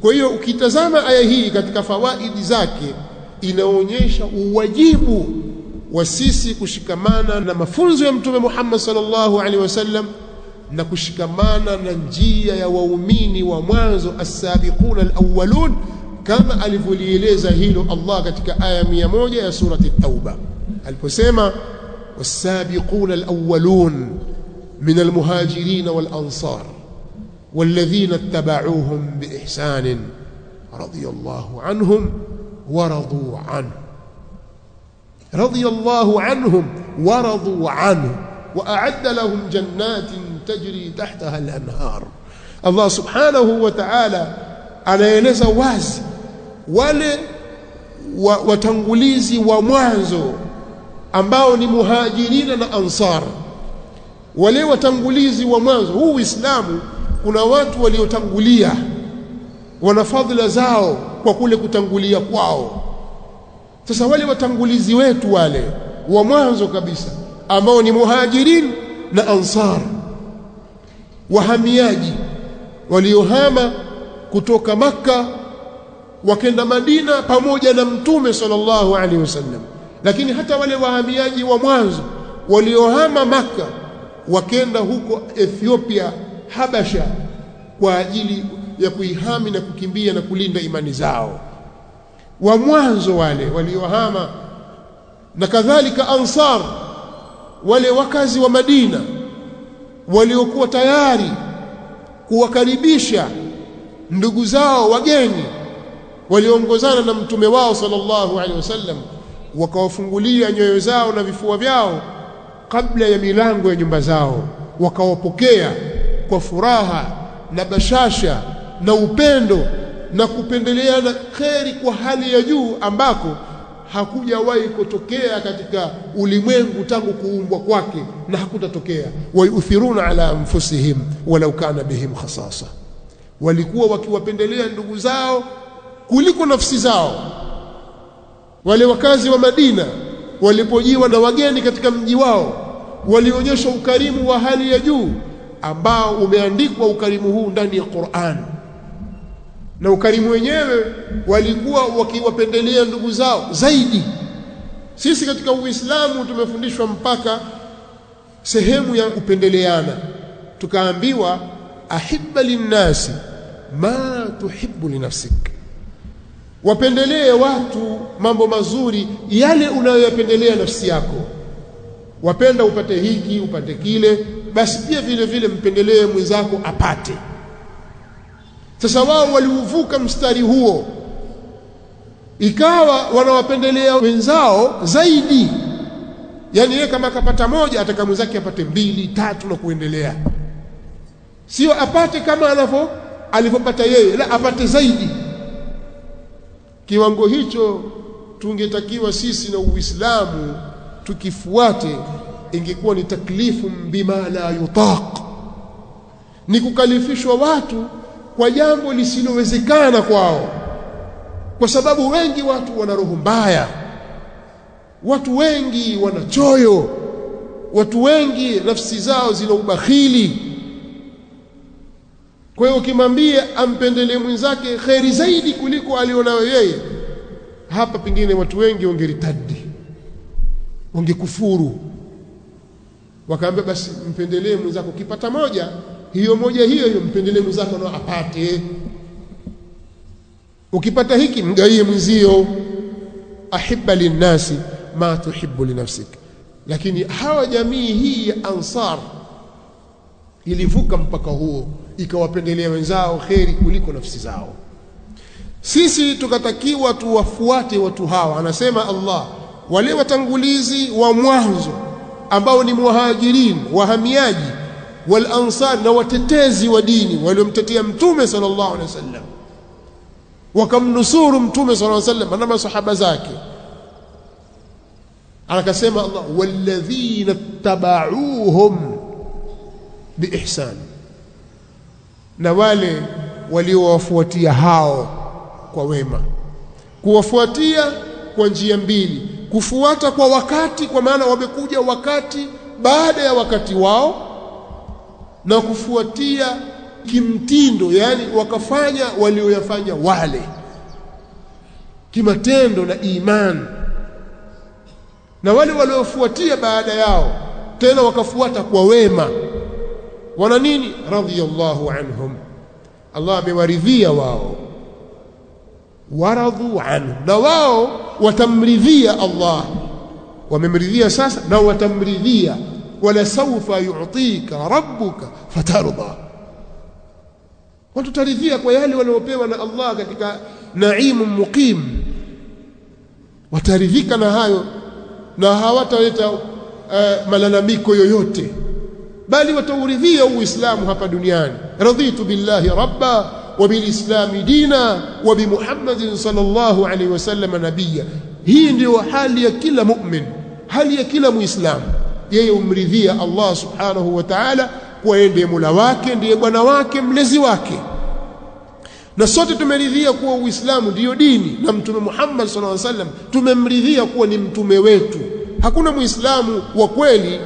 Kwa hiyo ukitazama aya hii katika fawaidi zake inaonyesha uwajibu wa sisi kushikamana na mafunzo ya Mtume Muhammad sallallahu alaihi wasallam na kushikamana na njia ya waumini wa mwanzo as-sabiquna al-awwalun, kama alivyolieleza hilo Allah katika aya 100 ya surati at-Tauba aliposema was-sabiquna al-awwalun min al-muhajirin wal-ansar والذين اتبعوهم بإحسان رضي الله عنهم ورضوا عنه رضي الله عنهم ورضوا عنه وأعد لهم جنات تجري تحتها الأنهار. الله سبحانه وتعالى anaeleza wazi wale watangulizi wa mwanzo ambao ni muhajirina na ansar. Wale watangulizi wa mwanzo, huu Uislamu kuna watu waliotangulia wana fadhila zao kwa kule kutangulia kwao. Sasa wale watangulizi wetu wale wa mwanzo kabisa ambao ni muhajirin na ansar, wahamiaji waliohama kutoka Makka wakenda Madina pamoja na Mtume sallallahu alaihi wasallam. Lakini hata wale wahamiaji wa mwanzo waliohama Makka wakenda huko Ethiopia, Habasha, kwa ajili ya kuihami na kukimbia na kulinda imani zao, wa mwanzo wale waliohama. Na kadhalika ansar, wale wakazi wa Madina waliokuwa tayari kuwakaribisha ndugu zao wageni waliongozana na mtume wao sallallahu alaihi wasallam, wakawafungulia nyoyo zao na vifua vyao kabla ya milango ya nyumba zao, wakawapokea kwa furaha na bashasha na upendo na kupendeleana kheri kwa hali ya juu ambako hakujawahi kutokea katika ulimwengu tangu kuumbwa kwake na hakutatokea. Wayuthiruna ala anfusihim walau kana bihim khasasa, walikuwa wakiwapendelea ndugu zao kuliko nafsi zao. Wale wakazi wa Madina walipojiwa na wageni katika mji wao walionyesha ukarimu wa hali ya juu ambao umeandikwa ukarimu huu ndani ya Qur'an, na ukarimu wenyewe walikuwa wakiwapendelea ndugu zao zaidi. Sisi katika Uislamu tumefundishwa mpaka sehemu ya kupendeleana, tukaambiwa ahibba linnasi ma tuhibbu linafsik, wapendelee watu mambo mazuri yale unayoyapendelea nafsi yako. Wapenda upate hiki upate kile, basi pia vile vile mpendelee mwenzako apate. Sasa wao waliuvuka mstari huo, ikawa wanawapendelea wenzao zaidi. Yani yeye kama akapata moja ataka mwenzake apate 2, 3 na kuendelea, sio apate kama alivyopata yeye, la apate zaidi. Kiwango hicho tungetakiwa sisi na Uislamu tukifuate, ingekuwa ni taklifu bima la yutaq, ni kukalifishwa watu kwa jambo lisilowezekana kwao, kwa sababu wengi watu wana roho mbaya, watu wengi wana choyo, watu wengi nafsi zao zina ubakhili. Kwa hiyo ukimwambia ampendelee mwenzake khairi zaidi kuliko alionayo yeye, hapa pengine watu wengi wangeritadi, wangekufuru, wakaambia basi mpendelee mwenzako, ukipata moja hiyo mpendelee mwenzako na apate, ukipata hiki mgawie mwenzio. Ahibba linnasi ma tuhibbu linafsik. Lakini hawa jamii hii ya Ansar ilivuka mpaka huo, ikawapendelea wenzao kheri kuliko nafsi zao. Sisi tukatakiwa tuwafuate watu hawa. Anasema Allah, wale watangulizi wa mwanzo ambao ni muhajirin, wahamiaji, wal ansar, na watetezi wa dini waliomtetea mtume sallallahu alaihi wasallam, wakamnusuru mtume sallallahu alaihi wasallam na masahaba zake. Akasema Allah, walladhina tabauhum biihsan, na wale waliowafuatia hao kwa wema. Kuwafuatia kwa njia mbili: kufuata kwa wakati, kwa maana wamekuja wakati baada ya wakati wao, na kufuatia kimtindo, yani wakafanya walioyafanya wale kimatendo na imani, na wale waliofuatia baada yao tena wakafuata kwa wema. Wana nini? Radhiyallahu anhum, Allah amewaridhia wao, waradhu anhu, na wao watamridhia Allah. Wamemridhia sasa na watamridhia. Wala sawfa yu'tika rabbuka fatarda, watutaridhia kwa yale waliopewa na Allah katika naimu muqim. Wataridhika na hayo na hawataleta malalamiko yoyote, bali watauridhia Uislamu hapa duniani. Raditu billahi rabba wa bilislami dina wa bi Muhammadin sallallahu alaihi wasallam nabiyya. Hii ndio hali ya kila mu'min, hali ya kila muislamu. Yeye umridhia Allah subhanahu wa ta'ala kwa ndiye Mola wake, ndiye bwana wake, mlezi wake. Na sote tumeridhia kuwa Uislamu ndiyo dini, na Mtume Muhammad sallallahu alaihi wasallam tumemridhia kuwa ni mtume wetu. Hakuna muislamu wa kweli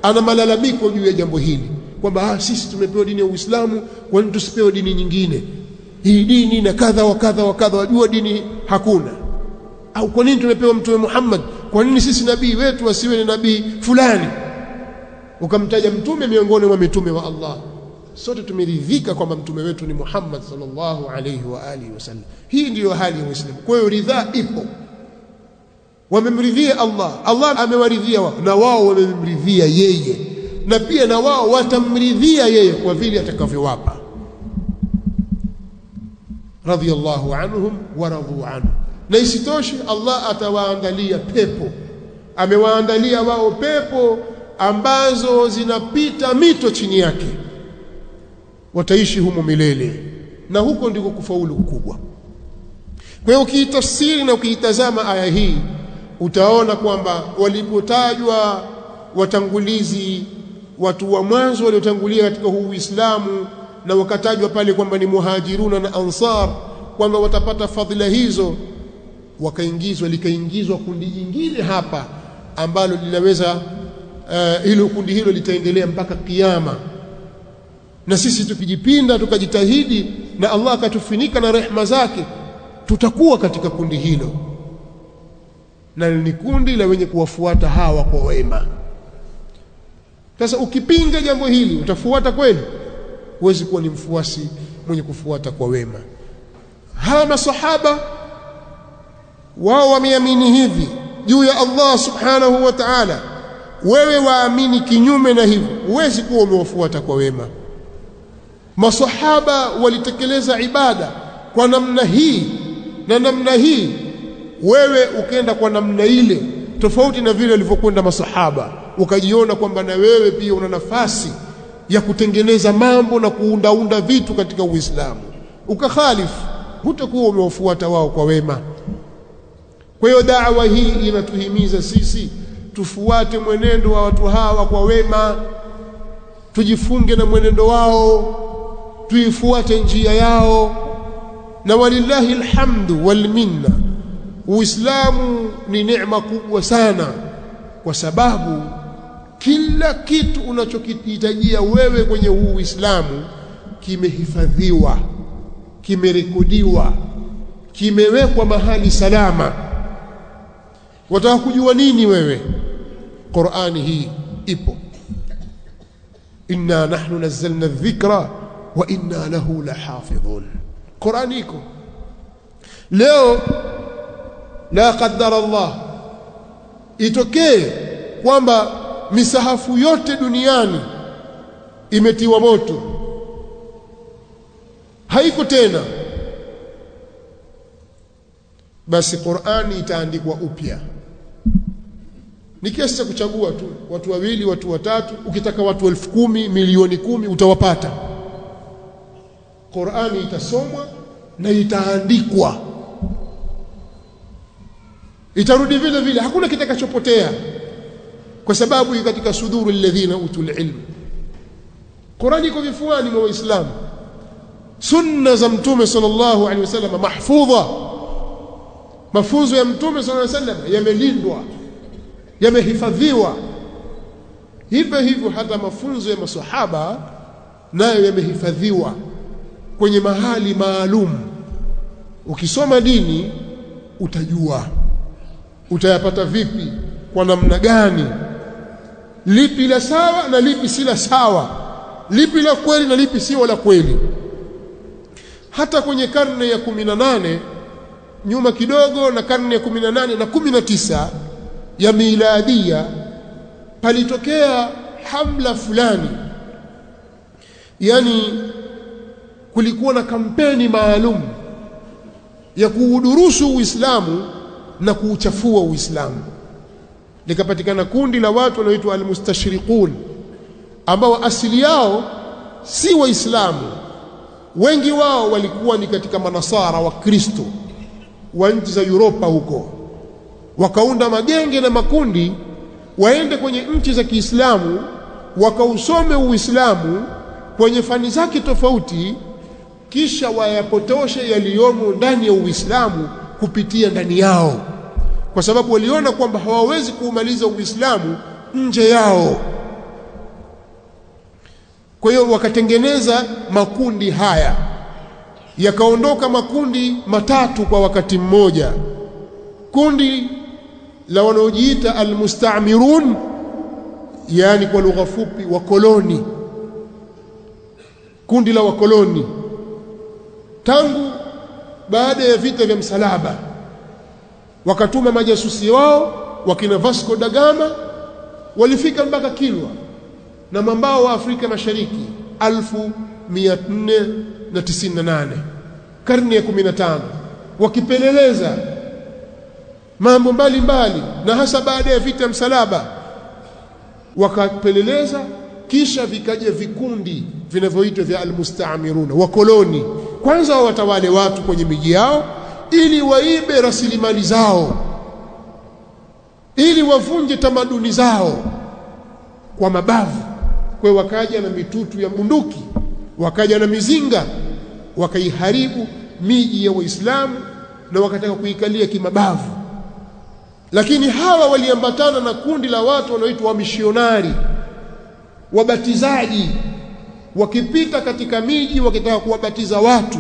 ana malalamiko juu ya jambo hili kwamba sisi tumepewa dini ya Uislamu, kwa nini tusipewe dini nyingine? Hii dini na kadha wa kadha wa kadha, wajua dini hakuna. Au kwa nini tumepewa Mtume Muhammad, kwa nini sisi nabii wetu wasiwe ni nabii fulani? Ukamtaja mtume miongoni mwa mitume wa Allah. Sote tumeridhika kwamba mtume wetu ni Muhammad sallallahu alayhi wa alihi wasallam. Hii ndiyo hali ya Uislamu. Kwa hiyo ridhaa ipo. Wamemridhia Allah, Allah amewaridhia wao, na wao wamemridhia yeye, na pia na wao watamridhia yeye kwa vile atakavyowapa. Radhiyallahu anhum wa radu anhu. Na isitoshe Allah atawaandalia pepo. Amewaandalia wao pepo ambazo zinapita mito chini yake, wataishi humo milele, na huko ndiko kufaulu kukubwa. Kwa hiyo ukiitafsiri na ukiitazama aya hii utaona kwamba walipotajwa watangulizi, watu wa mwanzo waliotangulia katika huu Uislamu, na wakatajwa pale kwamba ni muhajiruna na ansar, kwamba watapata fadhila hizo, likaingizwa kundi jingine hapa ambalo linaweza hilo kundi hilo litaendelea mpaka kiyama. Na sisi tukijipinda tukajitahidi na Allah akatufunika na rehema zake, tutakuwa katika kundi hilo, na ni kundi la wenye kuwafuata hawa kwa wema. Sasa ukipinga jambo hili utafuata kweli? Huwezi kuwa ni mfuasi mwenye kufuata kwa wema. Hawa masahaba wao wameamini hivi juu ya Allah subhanahu wa ta'ala, wewe waamini kinyume na hivyo, huwezi kuwa umewafuata kwa wema. Masahaba walitekeleza ibada kwa namna hii na namna hii, wewe ukaenda kwa namna ile tofauti na vile walivyokwenda masahaba, ukajiona kwamba na wewe pia una nafasi ya kutengeneza mambo na kuundaunda vitu katika Uislamu, ukakhalifu, hutakuwa umewafuata wao kwa wema. Kwa hiyo da'wa hii inatuhimiza sisi tufuate mwenendo wa watu hawa kwa wema, tujifunge na mwenendo wao, tuifuate njia yao. Na walillahi alhamdu wal minna, Uislamu ni neema kubwa sana, kwa sababu kila kitu unachokihitajia wewe kwenye huu Uislamu kimehifadhiwa, kimerekodiwa, kimewekwa mahali salama. Wataka kujua nini wewe? Qur'ani hii ipo. Inna nahnu nazzalna adh-dhikra wa inna lahu lahafidhun. Qur'ani iko. Leo la qaddara Allah itokee kwamba misahafu yote duniani imetiwa moto, haiko tena, basi Qur'ani itaandikwa upya. Ni kiasi cha kuchagua tu, watu wawili, watu watatu, ukitaka watu 10,000, milioni 10 utawapata. Qur'ani itasomwa na itaandikwa, itarudi vile vile, hakuna kitakachopotea, kwa sababu iko katika suduru alladhina utul ilm. Qur'ani iko vifuani mwa Waislamu. Sunna za Mtume sallallahu alaihi wasallam mahfudha, mafunzo ya Mtume sallallahu alaihi wasallam yamelindwa, yamehifadhiwa. Hivyo hivyo hata mafunzo ya maswahaba nayo yamehifadhiwa kwenye mahali maalum. Ukisoma dini utajua utayapata vipi, kwa namna gani, lipi la sawa na lipi si la sawa, lipi la kweli na lipi si la kweli. Hata kwenye karne ya 18 nyuma kidogo, na karne ya 18 na 19 ya miladia, palitokea hamla fulani, yani kulikuwa na kampeni maalum ya kuudurusu Uislamu na kuuchafua Uislamu. Likapatikana kundi la watu wanaoitwa al-mustashriqun, ambao asili yao si Waislamu. Wengi wao walikuwa ni katika manasara wa Kristo wa nchi za Europa huko. Wakaunda magenge na makundi waende kwenye nchi za Kiislamu, wakausome Uislamu kwenye fani zake tofauti, kisha wayapotoshe yaliyomo ndani ya Uislamu kupitia ndani yao, kwa sababu waliona kwamba hawawezi kuumaliza Uislamu nje yao. Kwa hiyo wakatengeneza makundi haya, yakaondoka makundi matatu kwa wakati mmoja. Kundi la wanaojiita al-musta'mirun, yani kwa lugha fupi wakoloni, kundi la wakoloni. Tangu baada ya vita vya msalaba wakatuma majasusi wao wakina Vasco da Gama, walifika mpaka Kilwa na mwambao wa Afrika Mashariki 1498, karne ya 15, wakipeleleza mambo mbalimbali, na hasa baada ya vita msalaba wakapeleleza. Kisha vikaja vikundi vinavyoitwa vya al-musta'miruna, wakoloni. Kwanza watawale watu kwenye miji yao ili waibe rasilimali zao, ili wavunje tamaduni zao kwa mabavu. Kwa hiyo wakaja na mitutu ya bunduki, wakaja na mizinga, wakaiharibu miji ya Waislamu na wakataka kuikalia kimabavu. Lakini hawa waliambatana na kundi la watu wanaoitwa wamishionari, wabatizaji, wakipita katika miji wakitaka kuwabatiza watu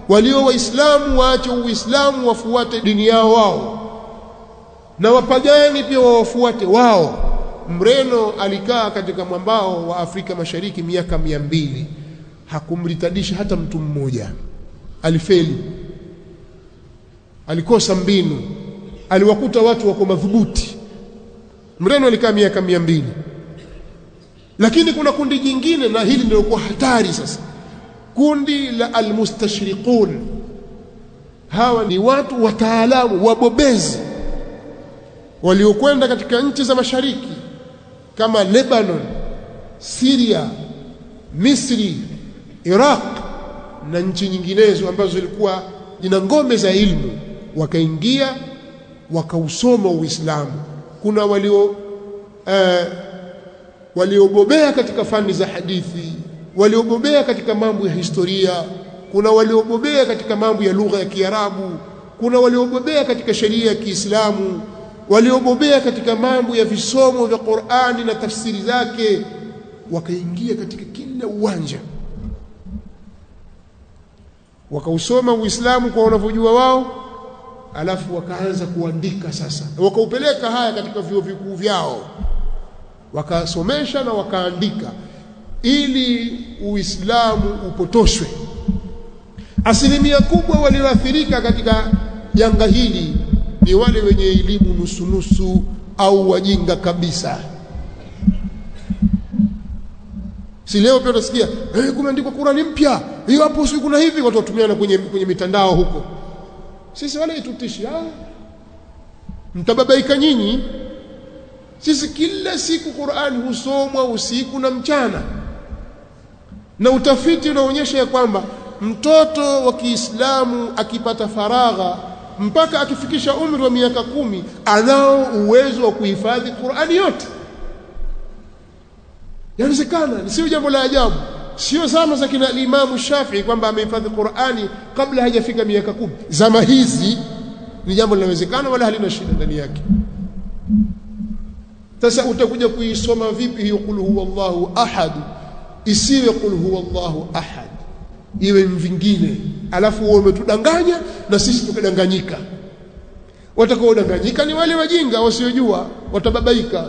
walio Waislamu waache Uislamu wafuate dini yao wao, na wapagani pia wafuate wao. Mreno alikaa katika mwambao wa Afrika Mashariki miaka 200, hakumritadisha hata mtu mmoja. Alifeli, alikosa mbinu, aliwakuta watu wako madhubuti. Mreno alikaa miaka 200. Lakini kuna kundi jingine, na hili ndio kwa hatari sasa, kundi la al-mustashriqun. Hawa ni watu wataalamu wabobezi waliokwenda katika nchi za mashariki kama Lebanon, Syria, Misri, Iraq na nchi nyinginezo ambazo zilikuwa zina ngome za ilmu. Wakaingia wakausoma Uislamu. Kuna waliobobea katika fani za hadithi, waliobobea katika mambo ya historia, kuna waliobobea katika mambo ya lugha ya Kiarabu, kuna waliobobea katika sheria ya Kiislamu, waliobobea katika mambo ya visomo vya Qur'ani na tafsiri zake. Wakaingia katika kila uwanja, wakausoma Uislamu kwa wanavyojua wao, alafu wakaanza kuandika sasa, wakaupeleka haya katika vyuo vikuu vyao, wakasomesha na wakaandika ili Uislamu upotoshwe. Asilimia kubwa walioathirika katika janga hili ni wale wenye elimu nusu au wajinga kabisa. Si leo pia utasikia kumeandikwa Qur'ani mpya, hiyo hapo si kuna hivi, watu watumiana kwenye mitandao huko. Sisi wale itutishi, mtababaika nyinyi. Sisi kila siku Qur'ani husomwa usiku na mchana, na utafiti unaonyesha ya kwamba mtoto wa Kiislamu akipata faragha mpaka akifikisha umri wa miaka 10 anao uwezo wa kuhifadhi Qur'ani yote. Inawezekana, sio jambo la ajabu. Sio zama za kina Imam Shafi'i kwamba amehifadhi Qur'ani kabla hajafika miaka 10. Zama hizi ni jambo linawezekana, wala halina shida ndani yake. Sasa utakuja kuisoma vipi hiyo qul huwallahu ahad isiwe qul huwallahu ahad, iwe vingine, alafu wao umetudanganya na sisi tukadanganyika. Watakaodanganyika ni wale wajinga wasiojua, watababaika.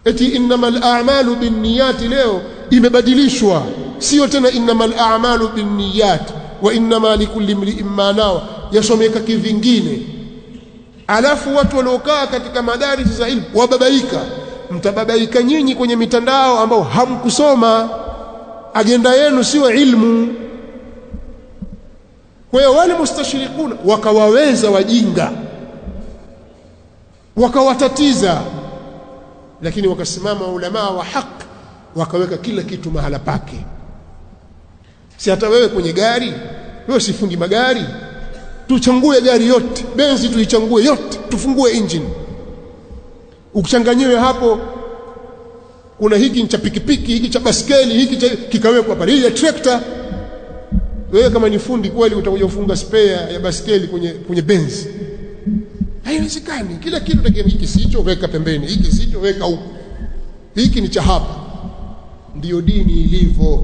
Eti innamal a'malu binniyati leo imebadilishwa, sio tena innamal a'malu binniyat wa innama likulli imri'in ma nawa, yasomeka kivingine. Alafu watu waliokaa katika madarasa za ilmu wababaika. Mtababaika nyinyi kwenye mitandao ambao hamkusoma, agenda yenu sio ilmu. Kwa hiyo wale mustashriquna wakawaweza wajinga, wakawatatiza, lakini wakasimama ulama wa haki wakaweka kila kitu mahala pake. Si hata wewe kwenye gari, wewe sifungi magari, tuchangue gari yote, benzi tuichangue yote, tufungue engine. Ukichanganyiwe hapo, kuna hiki cha pikipiki, hiki cha baskeli, hiki cha kikawekwa pale, hii ya trekta. Wewe kama ni fundi kweli utakuja kufunga spare ya baskeli kwenye benzi? Haiwezekani. Kila kitu takieni, hiki sicho weka pembeni, hiki sicho weka huko, hiki ni cha hapa. Ndiyo dini ilivyo.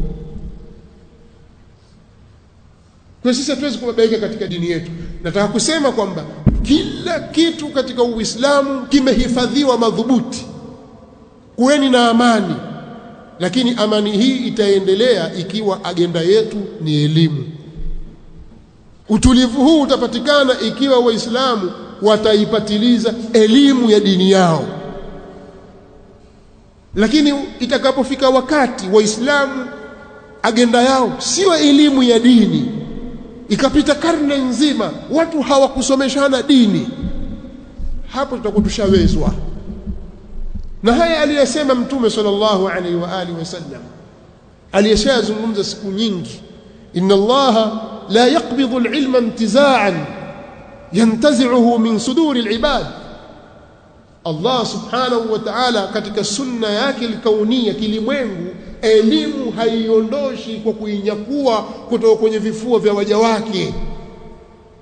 Kwa sisi hatuwezi kubabaika katika dini yetu. Nataka kusema kwamba kila kitu katika Uislamu kimehifadhiwa madhubuti. Kuweni na amani, lakini amani hii itaendelea ikiwa agenda yetu ni elimu. Utulivu huu utapatikana ikiwa Waislamu wataipatiliza elimu ya dini yao. Lakini itakapofika wakati Waislamu agenda yao sio elimu ya dini, ikapita karne nzima watu hawakusomeshana dini, hapo tutakuwa tushawezwa. Na haya aliyesema Mtume sallallahu alaihi wa alihi wasallam, aliyeshazungumza siku nyingi, inna Allaha la yaqbidhu al-ilma intiza'an yantazi'uhu min suduri al-ibad. Allah subhanahu wa ta'ala katika sunna yake al-kaunia, kilimwengu, elimu haiondoshi kwa kuinyakua kutoka kwenye vifua vya waja wake.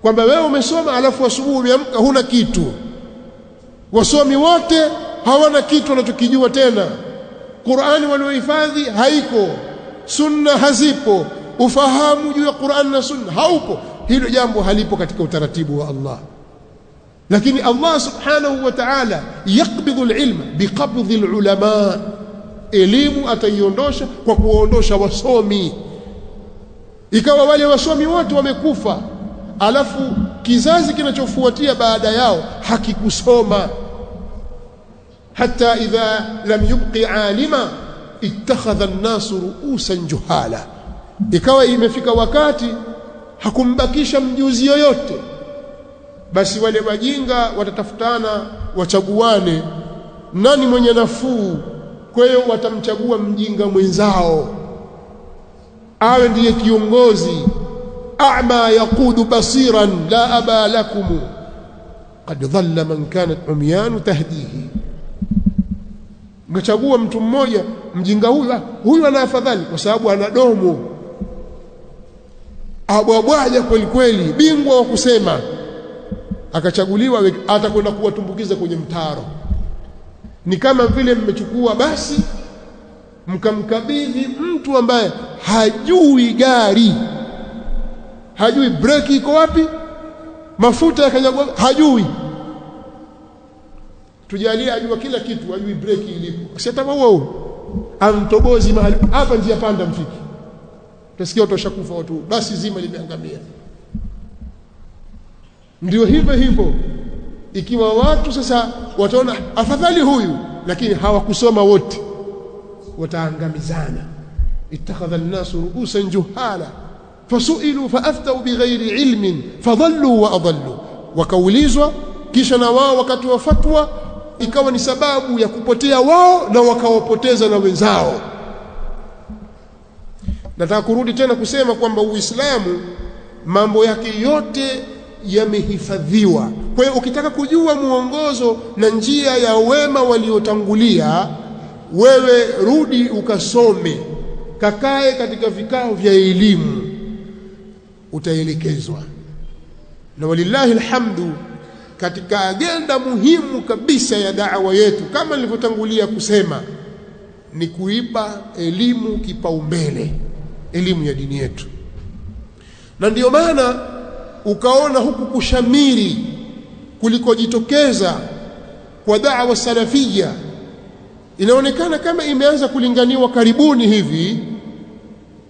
Kwamba wewe umesoma alafu asubuhi umeamka huna kitu. Wasomi wote hawana kitu wanachokijua tena. Qur'ani waliohifadhi haiko, sunna hazipo, ufahamu juu ya Qur'an na sunna haupo. Hilo jambo halipo katika utaratibu wa Allah. Lakini Allah subhanahu wa ta'ala yakbidhu al-ilma biqabdhi al-ulama. Elimu ataiondosha kwa kuondosha wasomi. Ikawa wale wasomi wote wamekufa, alafu kizazi kinachofuatia baada yao hakikusoma. Hatta idha lam yubqi alima ittakhadha an-nas ru'usan juhala. Ikawa imefika wakati hakumbakisha mjuzi yoyote, basi wale wajinga watatafutana, wachaguane nani mwenye nafuu. Kwa hiyo watamchagua mjinga mwenzao awe ndiye kiongozi. A'ma yaqudu basiran la aba lakum qad dhalla man kanat umyan tahdihi. Ngachagua mtu mmoja, mjinga huyu ana afadhali kwa sababu ana domo, abwabwaja kweli kweli, bingwa wa kusema. Akachaguliwa, atakwenda kuwatumbukiza kwenye mtaro. Ni kama vile mmechukua basi mkamkabidhi mtu ambaye hajui gari, hajui breki iko wapi, mafuta yakanyagwa hajui. Tujalie ajua kila kitu, ajui breki ilipo, sasa wao amtobozi mahali hapa, njia panda mfiki, utasikia utoshakufa watu, basi zima limeangamia. Ndio hivyo hivyo, ikiwa watu sasa wataona afadhali huyu, lakini hawakusoma wote, wataangamizana. ittakhadha an-nasu ru'usan juhala fasu'ilu fa'aftau bighairi ilmin fadhallu wa adallu. Wakaulizwa kisha na wao wakati wa fatwa ikawa ni sababu ya kupotea wao na wakawapoteza na wenzao. Nataka kurudi tena kusema kwamba Uislamu mambo yake yote yamehifadhiwa. Kwa hiyo ukitaka kujua muongozo na njia ya wema waliotangulia, wewe rudi ukasome, kakae katika vikao vya elimu, utaelekezwa. Na walillahi alhamdu, katika agenda muhimu kabisa ya da'wa yetu, kama nilivyotangulia kusema, ni kuipa elimu kipaumbele, elimu ya dini yetu. Na ndiyo maana ukaona huku kushamiri kulikojitokeza kwa da'wa salafia inaonekana kama imeanza kulinganiwa karibuni hivi,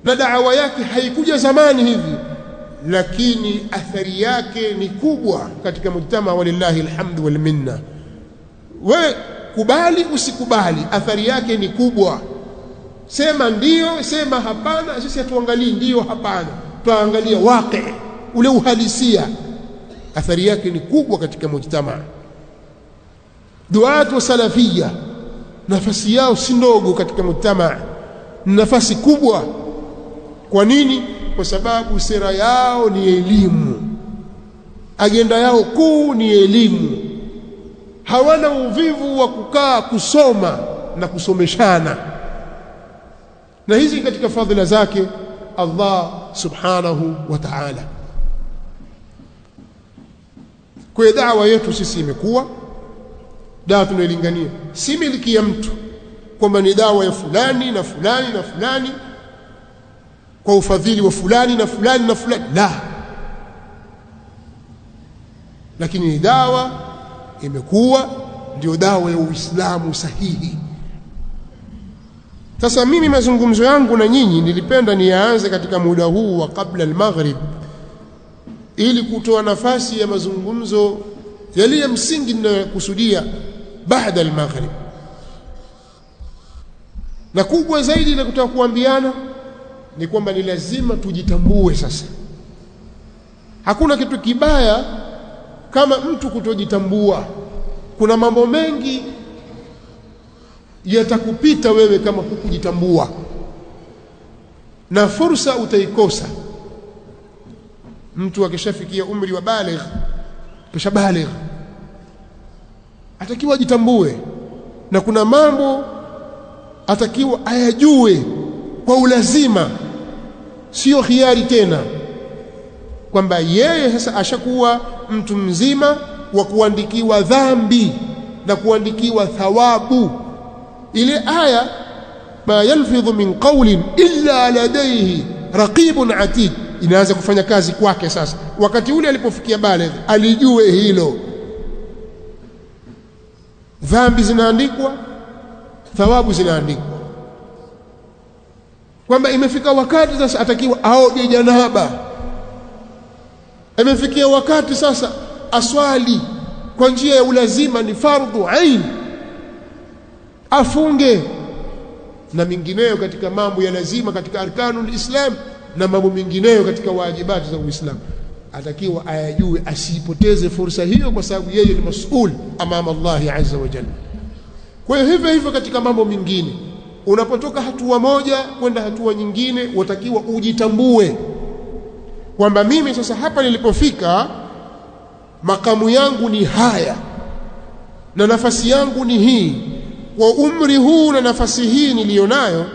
na da'wa yake haikuja zamani hivi, lakini athari yake ni kubwa katika mujtama, walillahi alhamdu wal minna. We kubali usikubali, athari yake ni kubwa. Sema ndio, sema hapana, sisi hatuangalii ndio hapana, tuangalia waqi, ule uhalisia. Athari yake ni kubwa katika mujtama. Duat wa salafia nafasi yao si ndogo katika mujtama, nafasi kubwa. Kwa nini? Kwa sababu sera yao ni elimu, agenda yao kuu ni elimu. Hawana uvivu wa kukaa kusoma na kusomeshana, na hizi katika fadhila zake Allah subhanahu wa ta'ala. Kwa da'wa yetu sisi imekuwa dawa tunailingania, si miliki ya mtu kwamba ni dawa ya fulani na fulani na fulani kwa ufadhili wa fulani na fulani na fulani, la, lakini ni dawa imekuwa ndio dawa ya Uislamu sahihi. Sasa mimi mazungumzo yangu na nyinyi nilipenda nianze katika muda huu wa kabla al-maghrib, ili kutoa nafasi ya mazungumzo yaliyo msingi ninayokusudia baada al-maghrib. Na kubwa zaidi na kutaka kuambiana ni kwamba ni lazima tujitambue sasa. Hakuna kitu kibaya kama mtu kutojitambua. Kuna mambo mengi yatakupita wewe kama hukujitambua, na fursa utaikosa. Mtu akishafikia umri wa baligh, kisha baligh, atakiwa ajitambue, na kuna mambo atakiwa ayajue kwa ulazima, sio khiari tena, kwamba yeye sasa ashakuwa mtu mzima wa kuandikiwa dhambi na kuandikiwa thawabu. Ile aya ma yalfidhu min qawlin illa ladayhi raqibun atid inaanza kufanya kazi kwake sasa. Wakati ule alipofikia baligh alijue hilo, dhambi zinaandikwa, thawabu zinaandikwa, kwamba imefika wakati sasa atakiwa aoge janaba, imefikia wakati sasa aswali kwa njia ya ulazima, ni fardhu ain, afunge na mingineyo katika mambo ya lazima katika arkanul Islam na mambo mingineyo katika wajibati za Uislamu. Atakiwa ayajue, asipoteze fursa hiyo, kwa sababu yeye ni mas'ul amama Allah azza wa jalla. Kwa hiyo hivyo hivyo katika mambo mengine, unapotoka hatua moja kwenda hatua nyingine, watakiwa ujitambue kwamba mimi sasa hapa nilipofika makamu yangu ni haya na nafasi yangu ni hii, kwa umri huu na nafasi hii nilionayo,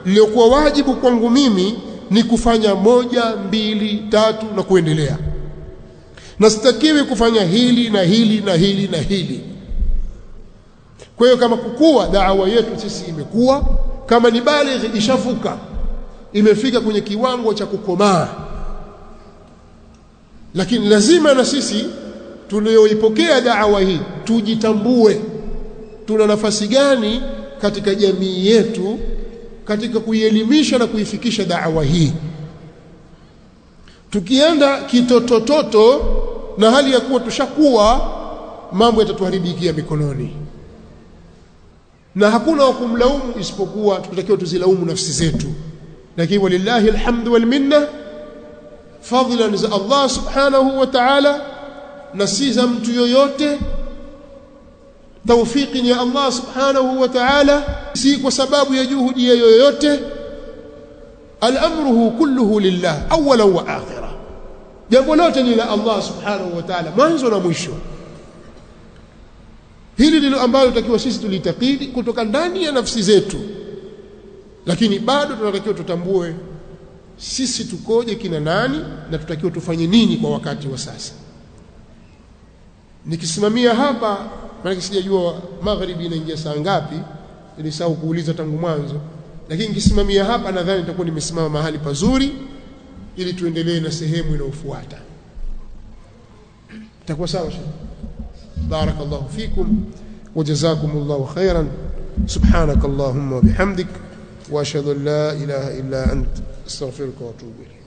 iliyokuwa wajibu kwangu mimi ni kufanya 1, 2, 3 na kuendelea, na sitakiwi kufanya hili na hili na hili na hili. Kwa hiyo kama kukua da'wa yetu sisi imekuwa, kama ni baligh ishafuka, imefika kwenye kiwango cha kukomaa, lakini lazima na sisi tulioipokea da'wa hii tujitambue tuna nafasi gani katika jamii yetu katika kuielimisha na kuifikisha da'wa hii. Tukienda kitotototo na hali ya kuwa tushakuwa, mambo yatatuharibikia mikononi, na hakuna wa kumlaumu isipokuwa tutakiwa tuzilaumu nafsi zetu. Lakini walillahi alhamdu wal minna, fadhila za Allah subhanahu wa ta'ala na si za mtu yoyote. Tawfiki ni Allah subhanahu wa ta'ala, si kwa sababu ya juhudi yoyote. Al-amruhu kulluhu lillah awwalan wa akhirah, jambo lote ni la Allah subhanahu wa ta'ala, mwanzo na mwisho. Hili ndilo ambalo tutakiwa sisi tulitakidi kutoka ndani ya nafsi zetu, lakini bado tunatakiwa tutambue sisi tukoje kina nani na tutakiwa tufanye nini kwa wakati wa sasa. Nikisimamia hapa, maana sijajua magharibi inaingia saa ngapi, nilisahau kuuliza tangu mwanzo, lakini nikisimamia hapa nadhani nitakuwa nimesimama mahali pazuri ili tuendelee na sehemu inayofuata. Itakuwa sawa sheikh? Barakallahu fikum wa jazakumullahu khairan. Subhanakallahumma wa bihamdik wa ashhadu an la ilaha illa ant astaghfiruka wa atubu ilayk.